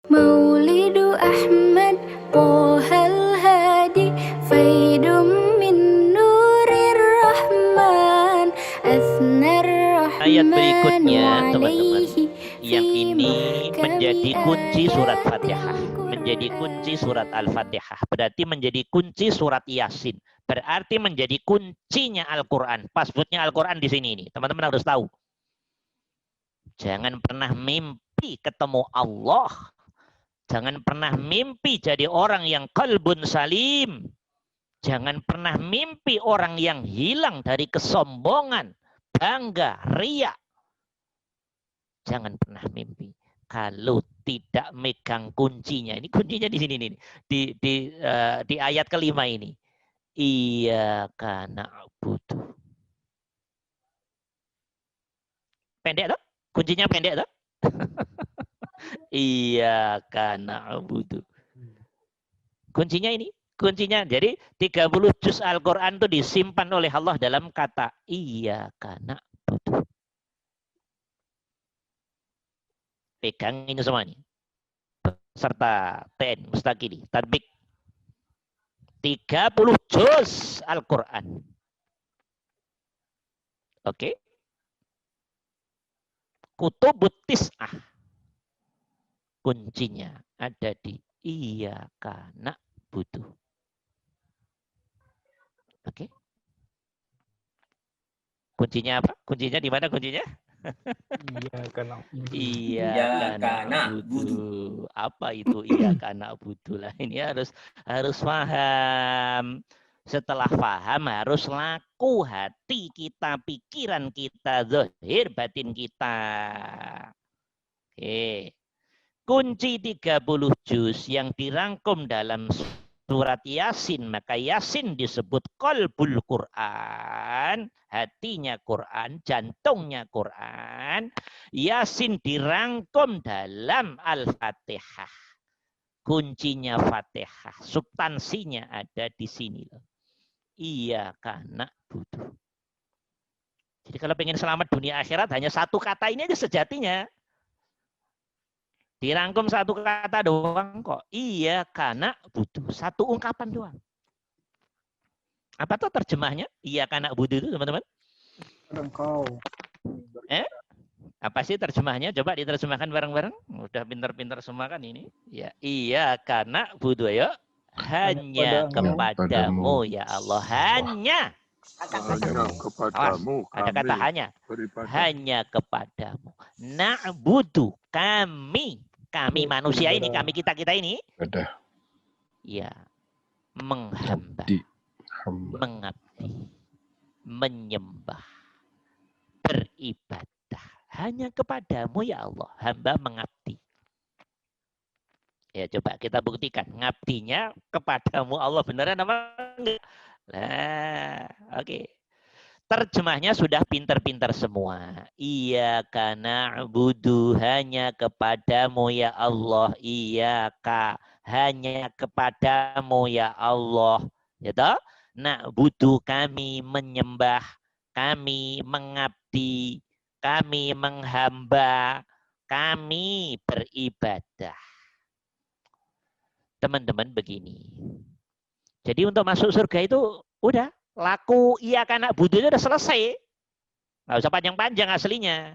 Maulidu Ahmad Pohal Hadi Faidum min Nurir Rahman Asnar Ayat Rahman berikutnya, teman-teman, alaihi yang ini menjadi kunci surat Fatihah, ayatil menjadi Qur'an. kunci surat Al-Fatihah, berarti menjadi kunci surat Yasin, berarti menjadi kuncinya Al-Quran. Passwordnya Al-Quran di sini ini, teman-teman harus tahu. Jangan pernah mimpi ketemu Allah, jangan pernah mimpi jadi orang yang qalbun salim, jangan pernah mimpi orang yang hilang dari kesombongan, bangga, riak. Jangan pernah mimpi kalau tidak megang kuncinya. Ini kuncinya di sini nih, di ayat kelima ini. Iyyaka na'budu. Pendek toh? Kuncinya pendek toh? Iyyaka na'budu. Kuncinya ini, kuncinya. Jadi 30 juz Al-Qur'an itu disimpan oleh Allah dalam kata iyyaka na'budu. Pegang ini semua nih. Serta TN Mustaqili, Tadbik 30 juz Al-Quran. Oke. Kutubut tis'ah. Kuncinya ada di iyyaka na'budu. Oke. Kuncinya apa? Kuncinya di mana kuncinya? Iyyaka na'budu. Apa itu iyyaka na'budu lah? Ini harus paham. Setelah paham harus laku hati kita, pikiran kita, zahir batin kita. Oke. Kunci 30 juz yang dirangkum dalam surat Yasin, maka Yasin disebut qalbul Quran, hatinya Quran, jantungnya Quran. Yasin dirangkum dalam Al-Fatihah. Kuncinya Fatihah, substansinya ada di sini loh. Iyyaka na'budu. Jadi kalau pengen selamat dunia akhirat hanya satu kata ini aja sejatinya. Dirangkum satu kata doang kok. Iyyaka na'budu. Satu ungkapan doang. Apa tuh terjemahnya? Iyyaka na'budu itu teman-teman? Engkau. Apa sih terjemahnya? Coba diterjemahkan bareng-bareng. Udah pinter-pinter semua kan ini. Ya, iyyaka na'budu ya. Hanya kepadamu ya Allah. Hanya kepadamu ada kata hanya. beribadah. Hanya kepadamu. Na'budu kami manusia ini, kami kita ini. Ibadah. Ya, menghamba, mengabdi, menyembah, beribadah. Hanya kepadamu ya Allah, hamba mengabdi. Ya coba kita buktikan, ngabdinya kepadamu Allah beneran apa enggak? Nah, oke. Terjemahnya sudah pinter-pinter semua. Iyyaka na'budu, hanya kepadamu ya Allah. Iyyaka, hanya kepadamu ya Allah. Ya toh? Na'budu, kami menyembah, kami mengabdi, kami menghamba, kami beribadah. Teman-teman begini. Jadi untuk masuk surga itu udah laku iyyaka na'budu itu udah selesai. Nggak usah panjang-panjang aslinya.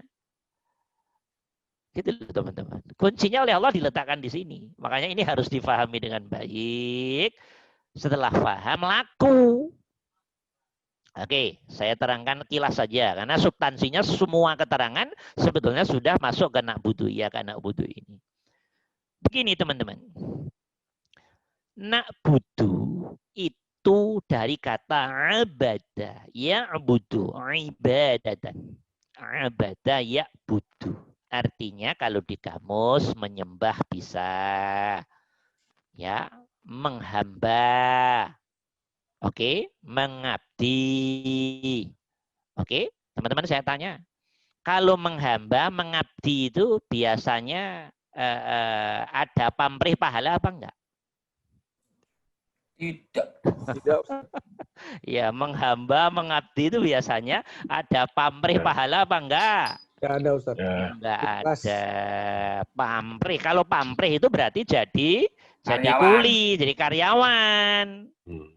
Gitu loh teman-teman. Kuncinya oleh Allah diletakkan di sini. Makanya ini harus difahami dengan baik. Setelah paham laku. Oke, saya terangkan kilas saja karena substansinya semua keterangan sebetulnya sudah masuk ke na'budu iyyaka na'budu ini. Begini teman-teman. Na'budu itu dari kata abada, ya'budu, ibadatan. Abada ya'budu. Artinya kalau di kamus menyembah bisa. Ya, menghamba. Oke, mengabdi. Oke, teman-teman saya tanya. Kalau menghamba, mengabdi itu biasanya ada pamrih pahala apa enggak? Tidak. Ya, menghamba, mengabdi itu biasanya ada pamrih pahala apa enggak? Ya ada Ustaz. Ya. Enggak Ikhlas. ada. Pamrih. Kalau pamrih itu berarti jadi Karyawan. kuli, jadi karyawan. Hmm.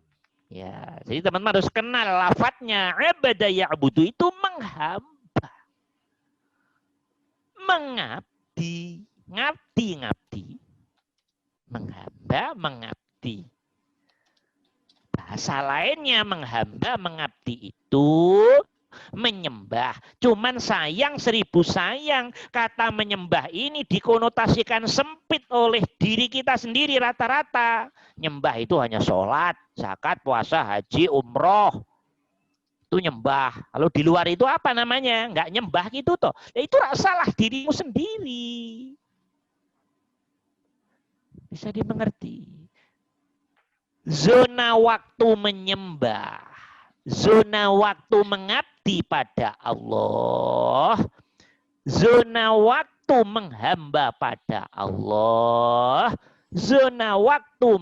Ya, jadi teman-teman harus kenal lafadznya. Abada ya'budu itu menghamba. Mengabdi. Ngabdi. Menghamba, mengabdi. Bahasa lainnya menghamba, mengabdi itu menyembah. Cuman sayang 1000 sayang. Kata menyembah ini dikonotasikan sempit oleh diri kita sendiri rata-rata. Nyembah itu hanya sholat, zakat, puasa, haji, umroh. Itu nyembah. Kalau di luar itu apa namanya? Enggak nyembah gitu toh. Ya itu salah dirimu sendiri. Bisa dimengerti. Zona waktu menyembah. Zona waktu mengabdi pada Allah. Zona waktu menghamba pada Allah. Zona waktu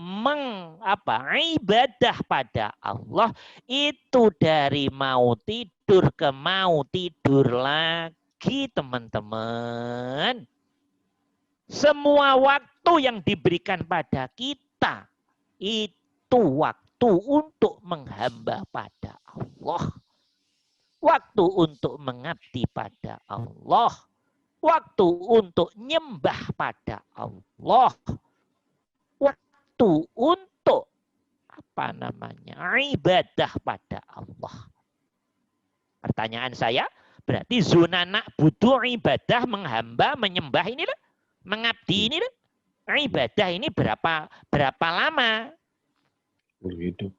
ibadah pada Allah. Itu dari mau tidur ke mau tidur lagi, teman-teman. Semua waktu yang diberikan pada kita itu waktu untuk menghamba pada Allah. Waktu untuk mengabdi pada Allah. Waktu untuk nyembah pada Allah. Waktu untuk ibadah pada Allah. Pertanyaan saya, berarti zona na'budu ibadah, menghamba, menyembah ini lah. Mengabdi ini lah. Ibadah ini berapa lama? Hidup.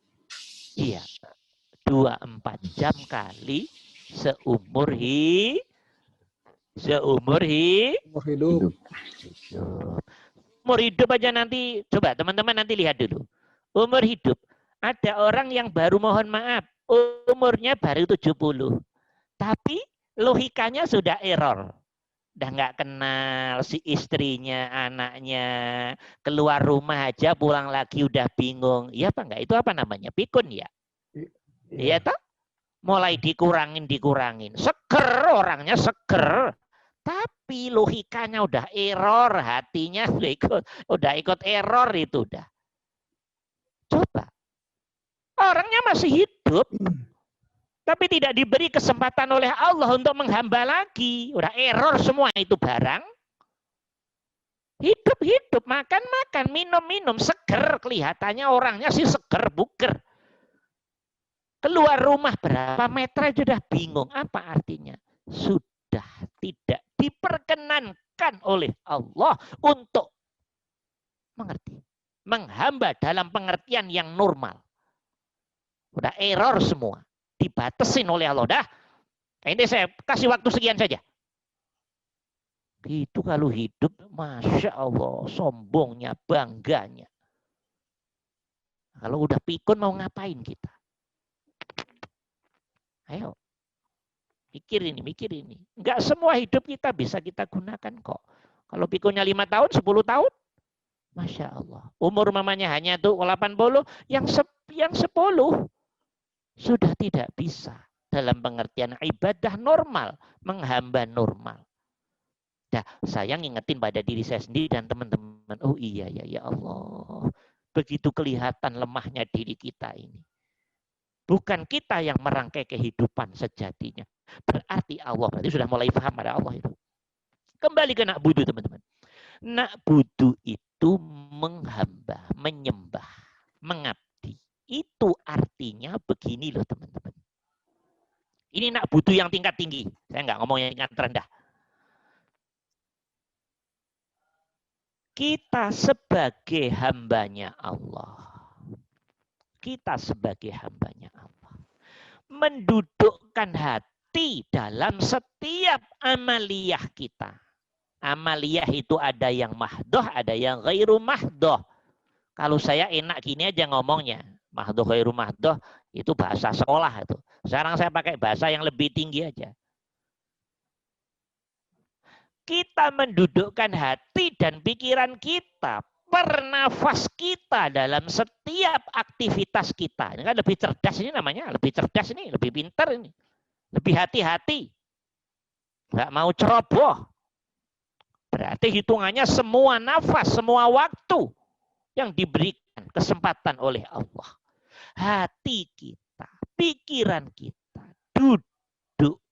Iya. 24 jam kali seumur hidup. Umur hidup aja nanti, coba teman-teman nanti lihat dulu. Umur hidup. Ada orang yang baru, mohon maaf, umurnya baru 70. Tapi logikanya sudah error. Udah nggak kenal si istrinya, anaknya, keluar rumah aja pulang lagi udah bingung. Iya apa enggak? Itu apa namanya? Pikun ya? Iya toh? Mulai dikurangin. Seger, orangnya seger. Tapi logikanya udah error, hatinya udah ikut error itu udah. Coba. Orangnya masih hidup. Tapi tidak diberi kesempatan oleh Allah untuk menghamba lagi. Udah error semua itu barang. Hidup, makan, minum, seger. Kelihatannya orangnya sih seger, buger. Keluar rumah berapa meter aja udah bingung. Apa artinya? Sudah tidak diperkenankan oleh Allah untuk mengerti. Menghamba dalam pengertian yang normal. Udah error semua. Dibatasin oleh Allah. Dah, ini saya kasih waktu sekian saja. Itu kalau hidup, Masya Allah, sombongnya, bangganya. Kalau udah pikun mau ngapain kita? Ayo, mikir ini. Enggak semua hidup kita bisa kita gunakan kok. Kalau pikunnya 5 tahun, 10 tahun, Masya Allah. Umur mamanya hanya tuh 80, yang 10 sudah tidak bisa dalam pengertian ibadah normal, menghamba normal. Nah, saya ngingetin pada diri saya sendiri dan teman-teman. Oh iya ya Allah. Begitu kelihatan lemahnya diri kita ini. Bukan kita yang merangkai kehidupan sejatinya. Berarti Allah, berarti sudah mulai paham pada Allah itu. Kembali ke na'budu teman-teman. Na'budu itu menghamba, menyembah, mengabdi. Itu artinya begini loh teman-teman. Ini na'budu yang tingkat tinggi. Saya nggak ngomong yang tingkat rendah. Kita sebagai hambanya Allah. Kita sebagai hambanya Allah. Mendudukkan hati dalam setiap amaliyah kita. Amaliyah itu ada yang mahdoh, ada yang ghairu mahdoh. Kalau saya enak gini aja ngomongnya. Mahdoh ghairu mahdoh itu bahasa sekolah itu. Sekarang saya pakai bahasa yang lebih tinggi aja. Kita mendudukkan hati dan pikiran kita, pernafas kita dalam setiap aktivitas kita. Ini kan lebih cerdas ini namanya, lebih cerdas ini, lebih pintar ini. Lebih hati-hati. Nggak mau ceroboh. Berarti hitungannya semua nafas, semua waktu yang diberikan kesempatan oleh Allah. Hati kita, pikiran kita duduk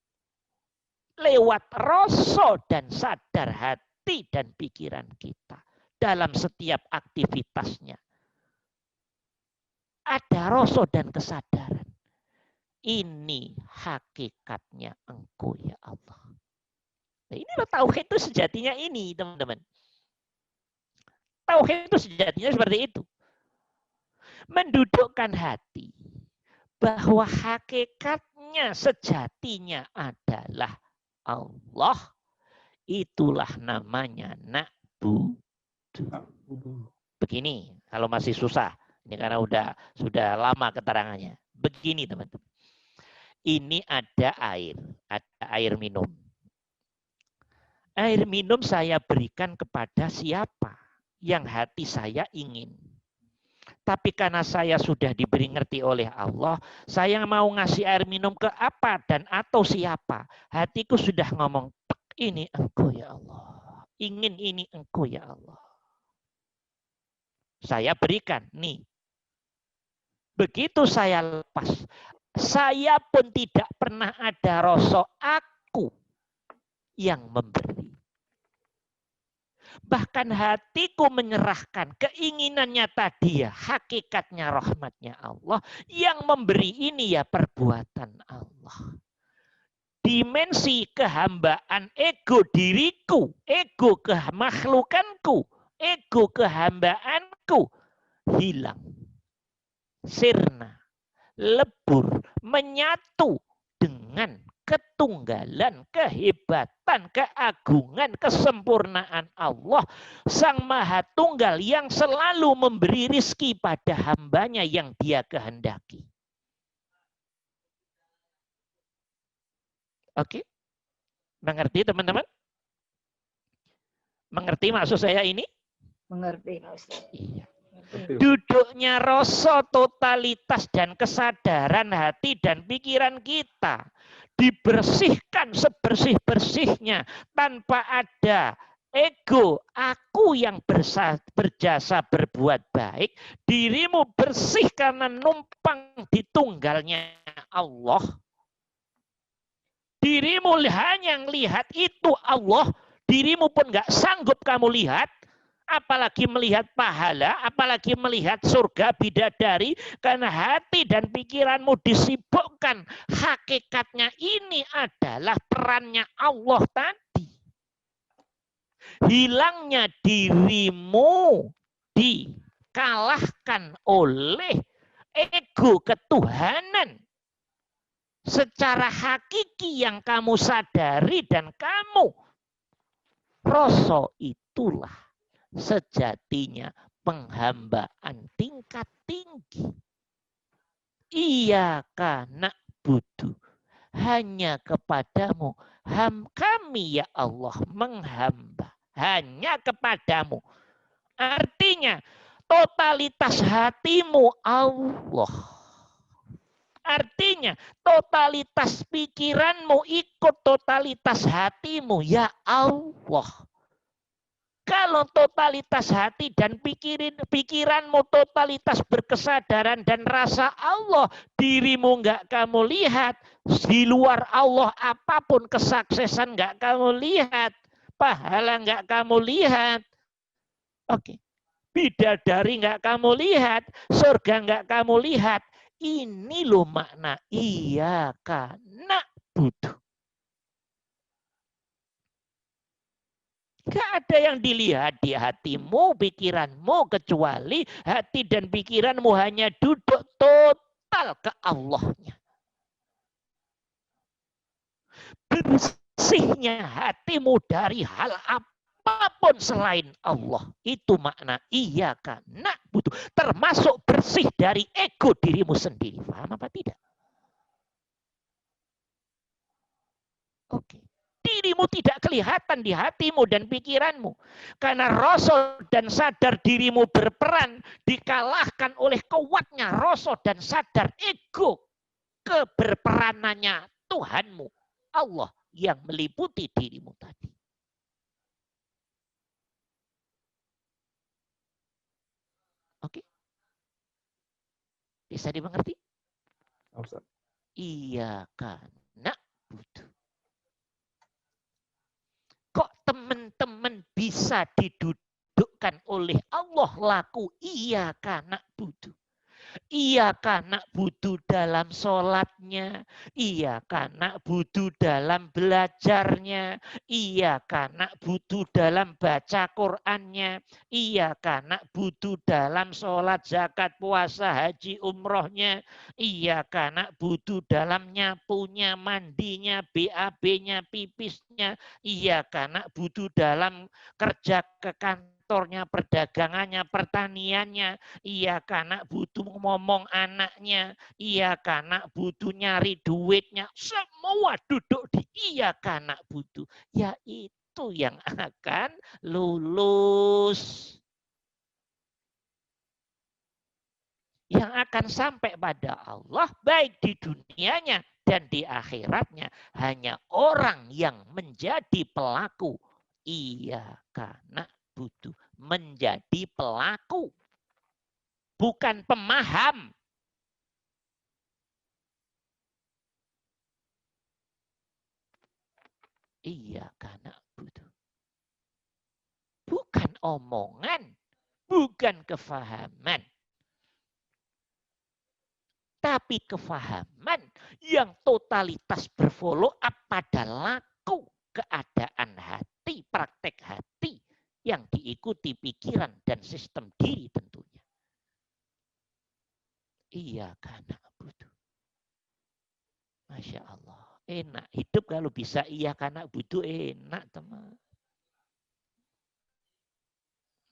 lewat rasa dan sadar hati dan pikiran kita dalam setiap aktivitasnya. Ada rasa dan kesadaran. Ini hakikatnya Engkau ya Allah. Nah, inilah tauhid itu sejatinya ini, teman-teman. Tauhid itu sejatinya seperti itu. Mendudukkan hati bahwa hakikatnya sejatinya adalah Allah. Itulah namanya na'budu. Begini, kalau masih susah. Ini karena sudah lama keterangannya. Begini, teman-teman. Ini ada air minum. Air minum saya berikan kepada siapa yang hati saya ingin. Tapi karena saya sudah diberi ngerti oleh Allah, saya mau ngasih air minum ke apa dan atau siapa. Hatiku sudah ngomong, ini Engkau ya Allah. Ingin ini Engkau ya Allah. Saya berikan, nih. Begitu saya lepas, saya pun tidak pernah ada rasa aku yang memberi. Bahkan hatiku menyerahkan keinginannya tadi ya, hakikatnya rahmatnya Allah. Yang memberi ini ya perbuatan Allah. Dimensi kehambaan ego diriku, ego kemakhlukanku, ego kehambaanku hilang. Sirna, lebur, menyatu dengan ketunggalan, kehebatan, keagungan, kesempurnaan Allah, Sang Maha Tunggal yang selalu memberi rizki pada hambanya yang Dia kehendaki. Oke? Mengerti teman-teman? Mengerti maksud saya ini? Mengerti, Pak Ustaz. Iya. Duduknya rasa totalitas dan kesadaran hati dan pikiran kita dibersihkan sebersih-bersihnya tanpa ada ego, aku yang berjasa berbuat baik, dirimu bersih karena numpang di tunggalnya Allah. Dirimu hanya lihat itu Allah, dirimu pun nggak sanggup kamu lihat. Apalagi melihat pahala, apalagi melihat surga bidadari, karena hati dan pikiranmu disibukkan. Hakikatnya ini adalah perannya Allah tadi. Hilangnya dirimu dikalahkan oleh ego ketuhanan. Secara hakiki yang kamu sadari dan kamu rasa itulah sejatinya penghambaan tingkat tinggi. Iyyaka na'budu, hanya kepadamu kami ya Allah menghamba, hanya kepadamu. Artinya totalitas hatimu Allah. Artinya totalitas pikiranmu ikut totalitas hatimu ya Allah. Kalau totalitas hati dan pikiranmu totalitas berkesadaran dan rasa Allah, dirimu nggak kamu lihat, di luar Allah apapun kesuksesan nggak kamu lihat, pahala nggak kamu lihat, oke, bidadari nggak kamu lihat, surga nggak kamu lihat. Ini loh makna iyyaka na'budu. Gak ada yang dilihat di hatimu, pikiranmu, kecuali hati dan pikiranmu hanya duduk total ke Allahnya. Bersihnya hatimu dari hal apapun selain Allah. Itu makna iyyaka na'budu. Termasuk bersih dari ego dirimu sendiri. Paham apa tidak? Oke. Dirimu tidak kelihatan di hatimu dan pikiranmu. Karena rasa dan sadar dirimu berperan dikalahkan oleh kuatnya rasa dan sadar ego keberperanannya Tuhanmu, Allah, yang meliputi dirimu tadi. Oke? Bisa dimengerti? Ustaz. Iya karena butuh. Kok teman-teman bisa didudukkan oleh Allah laku iya karena butuh. Iya karena butuh dalam sholatnya. Iya karena butuh dalam belajarnya. Iya karena butuh dalam baca Qur'annya. Iya karena butuh dalam sholat, zakat, puasa, haji, umrohnya. Iya karena butuh dalam nyapunya, mandinya, BAB-nya, pipisnya. Iya karena butuh dalam kerja ke kantornya, perdagangannya, pertaniannya. Iya karena butuh ngomong anaknya. Iya karena butuh nyari duitnya. Semua duduk di iya karena butuh. Ya itu yang akan lulus. Yang akan sampai pada Allah baik di dunianya dan di akhiratnya. Hanya orang yang menjadi pelaku. Iya karena butuh. Menjadi pelaku. Bukan pemaham. Iya karena butuh. Bukan omongan. Bukan kefahaman. Tapi kefahaman yang totalitas berfollow up pada laku keadaan hati, praktek hati yang diikuti pikiran dan sistem diri tentunya. Iya karena butuh. Masya Allah. Enak. Hidup kalau bisa iya karena butuh enak teman.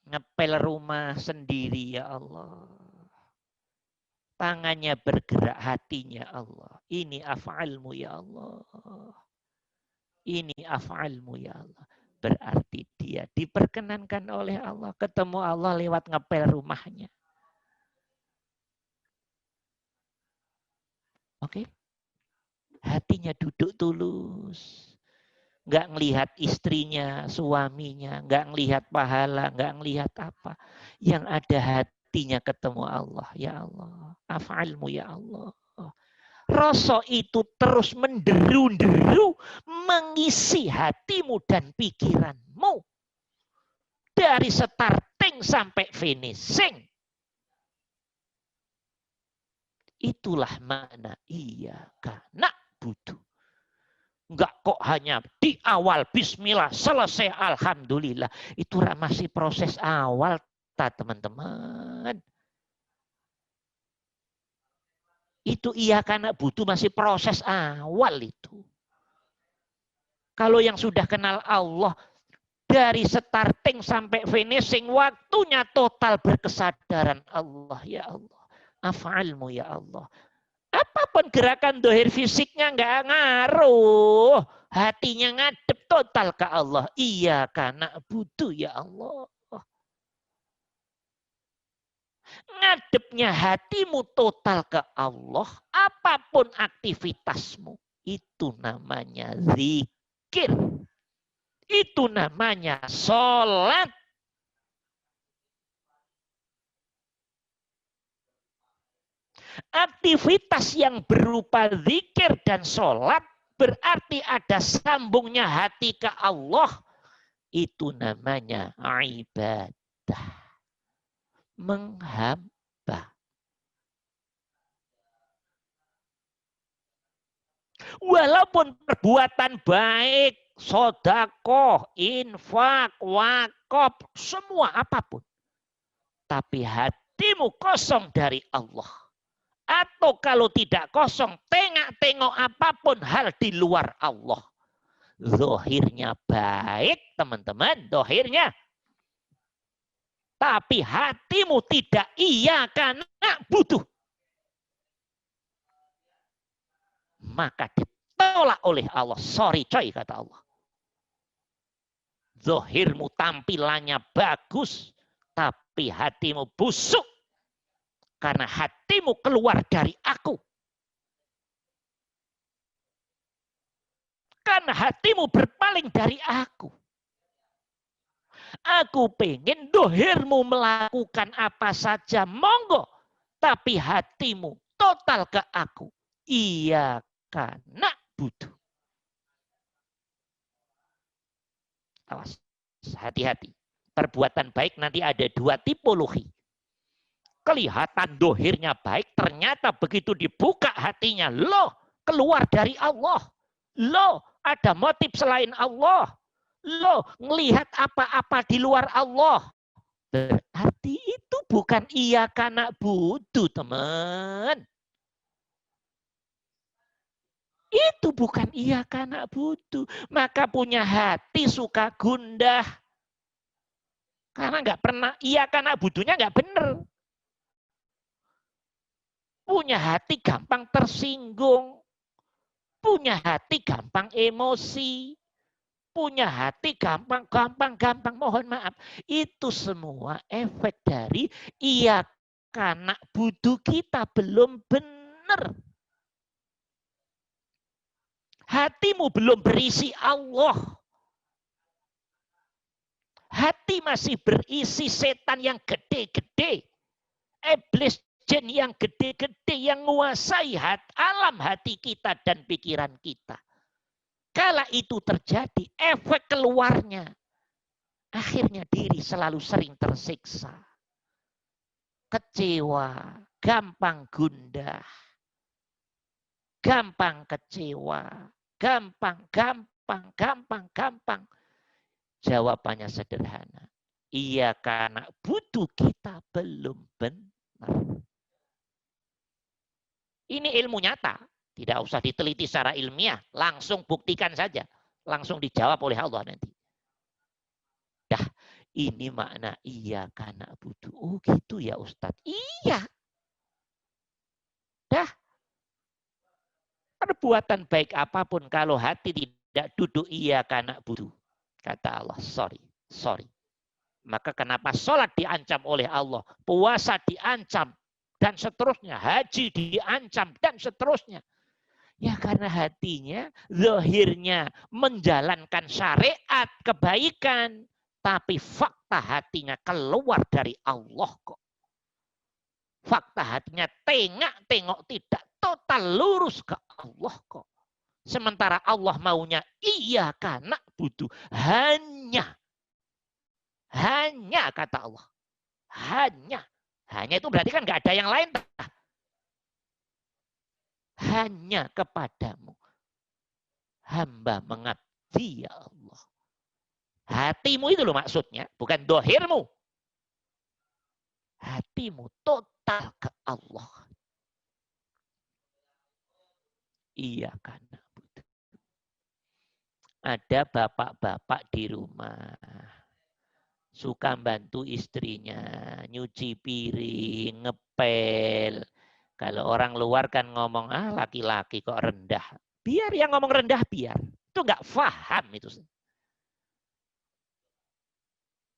Ngepel rumah sendiri ya Allah. Tangannya bergerak, hatinya Allah. Ini af'almu ya Allah. Ini af'almu ya Allah. Berarti dia diperkenankan oleh Allah. Ketemu Allah lewat ngepel rumahnya. Oke? Hatinya duduk tulus. Nggak ngelihat istrinya, suaminya. Nggak ngelihat pahala, nggak ngelihat apa. Yang ada hatinya ketemu Allah. Ya Allah. Af'almu ya Allah. Rasa itu terus menderu-deru mengisi hatimu dan pikiranmu. Dari starting sampai finishing. Itulah makna iya karena butuh. Enggak kok hanya di awal bismillah selesai alhamdulillah. Itu masih proses awal teman-teman. Itu iya karena butuh masih proses awal itu. Kalau yang sudah kenal Allah dari starting sampai finishing waktunya total berkesadaran Allah ya Allah. Af'almu ya Allah. Apapun gerakan dohir fisiknya nggak ngaruh. Hatinya ngadep total ke Allah. Iya karena butuh ya Allah. Ngadepnya hatimu total ke Allah. Apapun aktivitasmu. Itu namanya zikir. Itu namanya sholat. Aktivitas yang berupa zikir dan sholat berarti ada sambungnya hati ke Allah. Itu namanya ibadah. Menghamba. Walaupun perbuatan baik, sodakoh, infak, wakaf, semua apapun. Tapi hatimu kosong dari Allah. Atau kalau tidak kosong, tengok-tengok apapun hal di luar Allah. Zohirnya baik, teman-teman. Zohirnya. Tapi hatimu tidak iya karena butuh. Maka ditolak oleh Allah. Sorry coy kata Allah. Zohirmu tampilannya bagus. Tapi hatimu busuk. Karena hatimu keluar dari aku. Karena hatimu berpaling dari aku. Aku pengen dohirmu melakukan apa saja, monggo. Tapi hatimu total ke aku. Iya karena butuh. Awas, hati-hati. Perbuatan baik nanti ada dua tipologi. Kelihatan dohirnya baik, ternyata begitu dibuka hatinya, loh keluar dari Allah. Loh ada motif selain Allah. Loh ngelihat apa-apa di luar Allah. Berarti itu bukan iya karena butuh, teman. Itu bukan iya karena butuh. Maka punya hati suka gundah. Karena nggak pernah iya karena butuhnya nggak benar. Punya hati gampang tersinggung. Punya hati gampang emosi. Punya hati gampang. Mohon maaf. Itu semua efek dari iya karena butuh kita belum benar. Hatimu belum berisi Allah. Hati masih berisi setan yang gede-gede. Iblis jin yang gede-gede yang menguasai alam hati kita dan pikiran kita. Kala itu terjadi, efek keluarnya. Akhirnya diri selalu sering tersiksa. Kecewa, gampang gundah. Gampang kecewa. Gampang. Jawabannya sederhana. Iya karena butuh kita belum benar. Ini ilmu nyata. Tidak usah diteliti secara ilmiah. Langsung buktikan saja. Langsung dijawab oleh Allah nanti. Dah, ini makna iya karena butuh. Oh gitu ya Ustadz. Iya. Dah. Perbuatan baik apapun kalau hati tidak duduk iya karena butuh. Kata Allah, sorry. Maka kenapa sholat diancam oleh Allah, puasa diancam, dan seterusnya, haji diancam, dan seterusnya. Ya karena hatinya, zahirnya menjalankan syariat, kebaikan, tapi fakta hatinya keluar dari Allah kok. Fakta hatinya tengok tidak, total lurus ke Allah kok. Sementara Allah maunya iya karena butuh. Hanya kata Allah. Hanya itu berarti kan nggak ada yang lain. Hanya kepadamu. Hamba mengabdi ya Allah. Hatimu itu loh maksudnya. Bukan dohirmu. Hatimu total ke Allah. Iya karena butuh. Ada bapak-bapak di rumah. Suka bantu istrinya. Nyuci piring, ngepel. Kalau orang luar kan ngomong, laki-laki kok rendah. Biar yang ngomong rendah biar. Itu nggak paham itu.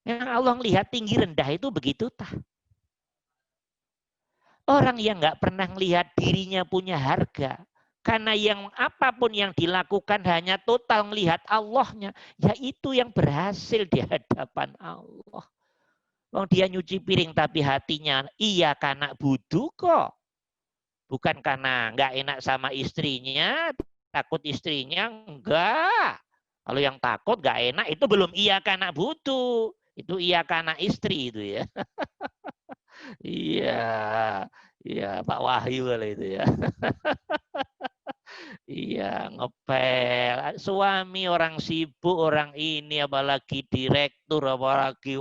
Yang Allah lihat tinggi rendah itu begitu tah. Orang yang nggak pernah lihat dirinya punya harga. Karena yang apapun yang dilakukan hanya total melihat Allahnya. Ya itu yang berhasil di hadapan Allah. Wong dia nyuci piring tapi hatinya iya karena butuh kok. Bukan karena nggak enak sama istrinya, takut istrinya, enggak. Kalau yang takut nggak enak itu belum iya karena butuh. Itu iya karena istri itu ya. Iya Pak Wahyu kali itu ya. Iya ngepel. Suami orang sibuk, orang ini apalagi direktur, apalagi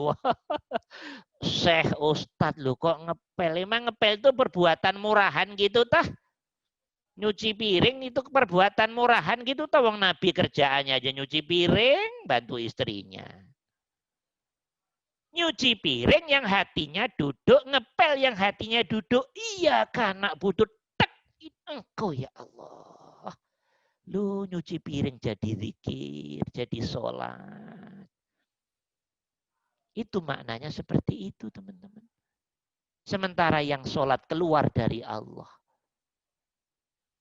Syekh Ustadz lu kok ngepel. Emang ngepel itu perbuatan murahan gitu tah? Nyuci piring itu perbuatan murahan gitu tah? Wong Nabi kerjaannya aja nyuci piring, bantu istrinya. Nyuci piring yang hatinya duduk, ngepel yang hatinya duduk. Iya karena butuh tek engkau ya Allah. Lu nyuci piring jadi zikir, jadi sholat. Itu maknanya seperti itu teman-teman. Sementara yang sholat keluar dari Allah.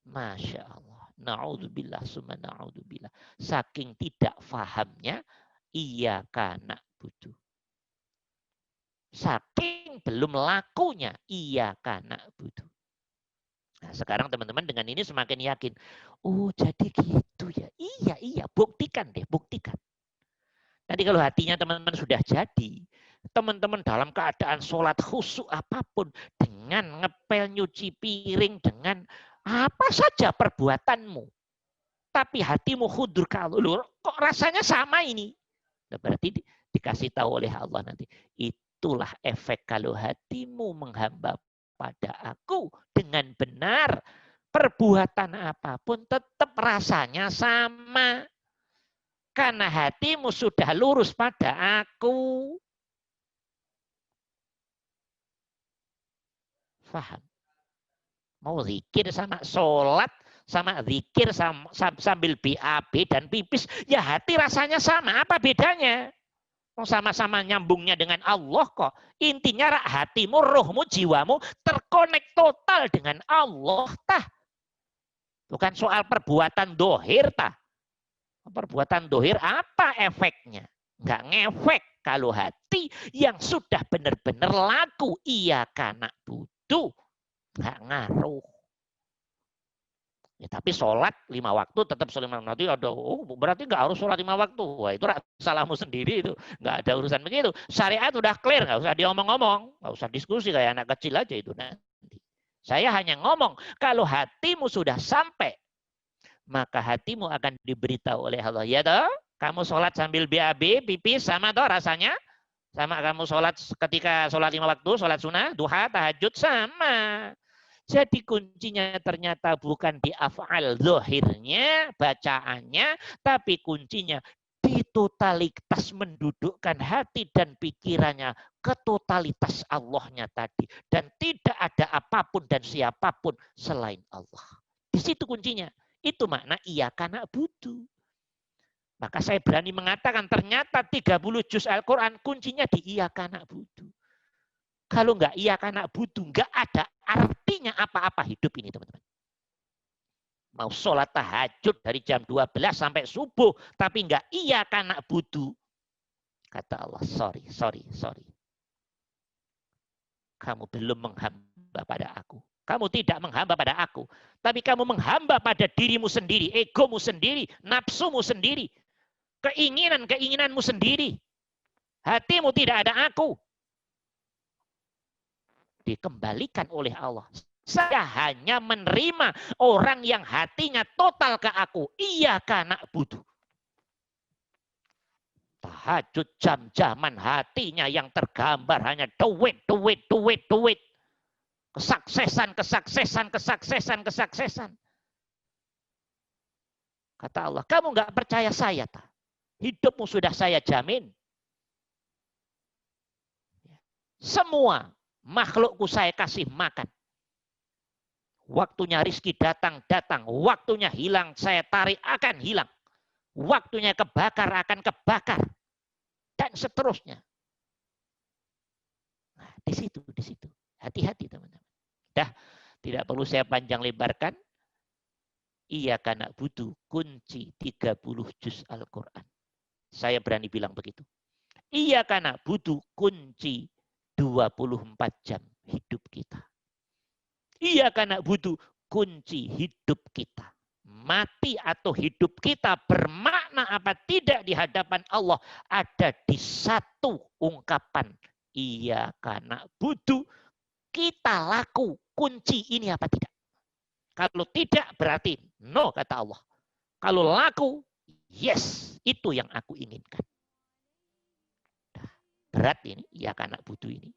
Masya Allah. Na'udzubillah, summa na'udzubillah. Saking tidak fahamnya, iyyaka na'budu. Saking belum lakunya, iyyaka na'budu. Nah, sekarang teman-teman dengan ini semakin yakin. Oh, jadi gitu ya. Iya. Buktikan deh, buktikan. Nanti kalau hatinya teman-teman sudah jadi, teman-teman dalam keadaan sholat khusyuk apapun, dengan ngepel, nyuci piring, dengan apa saja perbuatanmu, tapi hatimu khudur ke Allah, kok rasanya sama ini? Nah, berarti dikasih tahu oleh Allah nanti. Itulah efek kalau hatimu menghamba pada aku dengan benar. Perbuatan apapun tetap rasanya sama. Karena hatimu sudah lurus pada aku. Faham? Mau zikir sama sholat, sama zikir sambil BAB dan pipis, ya hati rasanya sama. Apa bedanya? Sama-sama nyambungnya dengan Allah kok. Intinya hatimu, rohmu, jiwamu terkonek total dengan Allah. Tah. Bukan soal perbuatan dohir. Tah. Perbuatan dohir apa efeknya? Nggak ngefek kalau hati yang sudah benar-benar laku. Iyyaka na'budu. Nggak ngaruh. Ya, tapi sholat 5 waktu tetap sholat 5 waktu. Berarti nggak harus sholat 5 waktu. Wah, itu salahmu sendiri itu. Nggak ada urusan begitu. Syariat udah clear, nggak usah diomong-omong, nggak usah diskusi kayak anak kecil aja itu nanti. Saya hanya ngomong kalau hatimu sudah sampai, maka hatimu akan diberitahu oleh Allah. Ya toh, kamu sholat sambil BAB, pipis sama toh rasanya. Sama kamu sholat ketika sholat 5 waktu, sholat sunnah, duha, tahajud, sama. Jadi kuncinya ternyata bukan di af'al zahirnya, bacaannya, tapi kuncinya di totalitas mendudukkan hati dan pikirannya ke totalitas Allahnya tadi. Dan tidak ada apapun dan siapapun selain Allah. Di situ kuncinya. Itu makna iyyaka na'budu. Maka saya berani mengatakan ternyata 30 juz Al-Quran kuncinya di iyyaka na'budu. Kalau enggak iyyaka na'budu, enggak ada artinya apa-apa hidup ini teman-teman. Mau sholat tahajud dari jam 12 sampai subuh, tapi enggak iyyaka na'budu. Kata Allah, sorry. Kamu belum menghamba pada aku. Kamu tidak menghamba pada aku. Tapi kamu menghamba pada dirimu sendiri, egomu sendiri, nafsumu sendiri. Keinginanmu sendiri. Hatimu tidak ada aku. Dikembalikan oleh Allah. Saya hanya menerima orang yang hatinya total ke aku. Iyyaka na'budu. Tahajud jam-jaman hatinya yang tergambar hanya duit. Kesuksesan. Kata Allah, kamu nggak percaya saya, tak? Hidupmu sudah saya jamin. Semua makhlukku saya kasih makan. Waktunya rizki datang. Waktunya hilang, saya tarik akan hilang. Waktunya kebakar akan kebakar. Dan seterusnya. Nah, di situ. Hati-hati teman-teman. Dah, tidak perlu saya panjang lebarkan. Iyyaka na'budu kunci 30 juz Al-Quran. Saya berani bilang begitu. Iyyaka na'budu kunci 24 jam hidup kita. Iyyaka na'budu kunci hidup kita. Mati atau hidup kita bermakna apa tidak di hadapan Allah ada di satu ungkapan. Iyyaka na'budu, kita laku kunci ini apa tidak. Kalau tidak berarti no kata Allah. Kalau laku, yes, itu yang aku inginkan. Berat ini, iyyaka na'budu ini.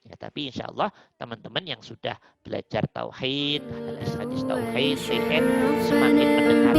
Ya, tapi insya Allah teman-teman yang sudah belajar tauhid, hadis-hadis tauhid, semakin mendekat.